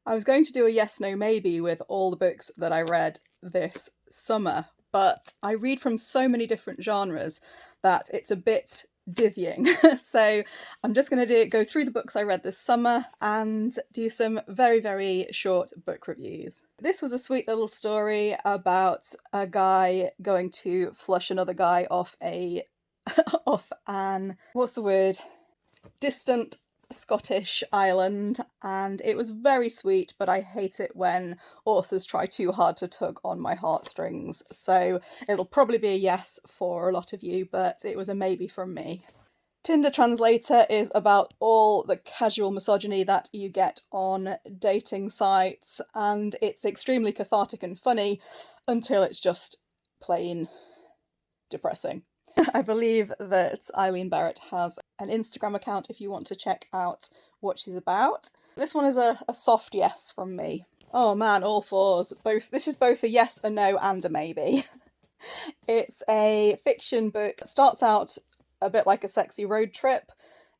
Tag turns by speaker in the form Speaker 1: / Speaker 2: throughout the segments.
Speaker 1: I was going to do a yes, no, maybe with all the books that I read this summer, but I read from so many different genres that it's a bit dizzying. So I'm just going to go through the books I read this summer and do some very, very short book reviews. This was a sweet little story about a guy going to flush another guy off a off an what's the word? Distant Scottish island, and it was very sweet, but I hate it when authors try too hard to tug on my heartstrings. So it'll probably be a yes for a lot of you, but it was a maybe from me. Tinder Translator is about all the casual misogyny that you get on dating sites, and it's extremely cathartic and funny until it's just plain depressing. I believe that Eileen Barrett has an Instagram account if you want to check out what she's about. This one is a soft yes from me. Oh man, all fours. This is both a yes, a no, and a maybe. It's a fiction book. It starts out a bit like a sexy road trip,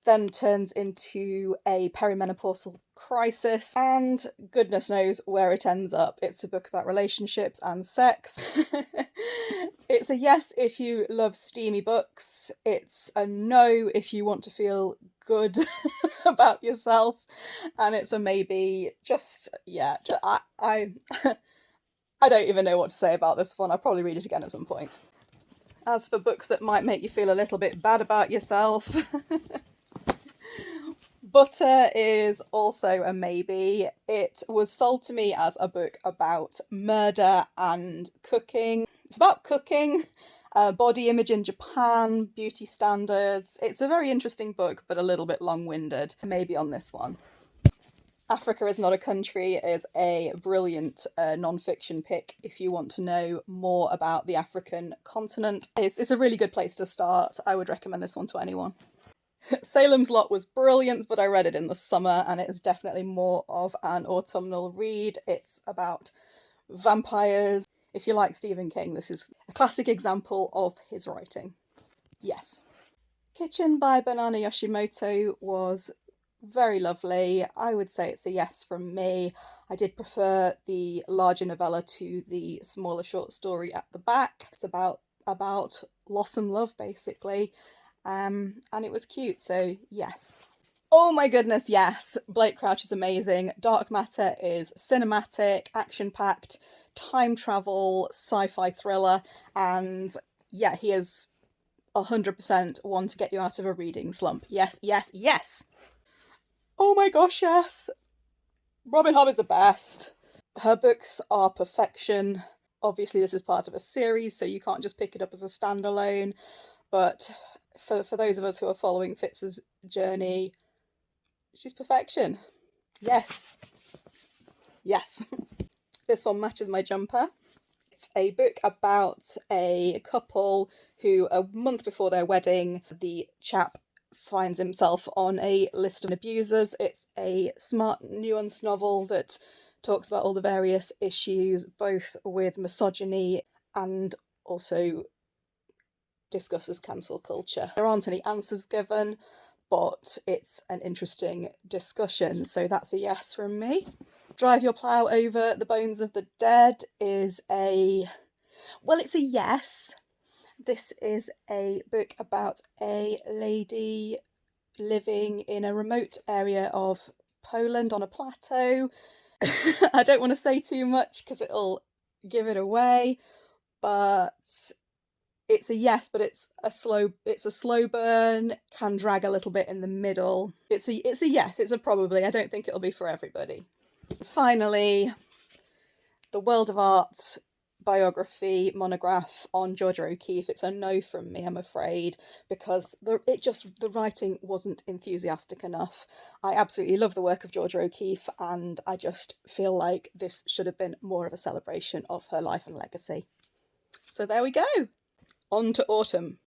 Speaker 1: then turns into a perimenopausal crisis, and goodness knows where it ends up. It's a book about relationships and sex. It's a yes if you love steamy books. It's a no if you want to feel good about yourself, and it's a maybe. I I don't even know what to say about this one. I'll probably read it again at some point. As for books that might make you feel a little bit bad about yourself, Butter is also a maybe. It was sold to me as a book about murder and cooking. It's about cooking, body image in Japan, beauty standards. It's a very interesting book, but a little bit long-winded. Maybe on this one. Africa is Not a Country is a brilliant non-fiction pick if you want to know more about the African continent. It's a really good place to start. I would recommend this one to anyone. Salem's Lot was brilliant, but I read it in the summer and it is definitely more of an autumnal read. It's about vampires. If you like Stephen King, this is a classic example of his writing. Yes. Kitchen by Banana Yoshimoto was very lovely. I would say it's a yes from me. I did prefer the larger novella to the smaller short story at the back. It's about loss and love, basically. And it was cute, so yes. Oh my goodness, yes! Blake Crouch is amazing. Dark Matter is cinematic, action-packed, time travel, sci-fi thriller, and yeah, he is 100% one to get you out of a reading slump. Yes, yes, yes! Oh my gosh, yes! Robin Hobb is the best. Her books are perfection. Obviously, this is part of a series, so you can't just pick it up as a standalone, but for those of us who are following Fitz's journey, she's perfection. Yes. Yes. This one matches my jumper. It's a book about a couple who, a month before their wedding, the chap finds himself on a list of abusers. It's a smart, nuanced novel that talks about all the various issues, both with misogyny and also discusses cancel culture. There aren't any answers given, but it's an interesting discussion, so that's a yes from me. Drive Your Plough Over the Bones of the Dead is it's a yes. This is a book about a lady living in a remote area of Poland on a plateau. I don't want to say too much because it'll give it away, but it's a yes, but it's a slow burn, can drag a little bit in the middle. It's a yes, it's a probably. I don't think it'll be for everybody. Finally, the World of Art biography monograph on Georgia O'Keeffe. It's a no from me, I'm afraid, because the writing wasn't enthusiastic enough. I absolutely love the work of Georgia O'Keeffe, and I just feel like this should have been more of a celebration of her life and legacy. So there we go. On to autumn.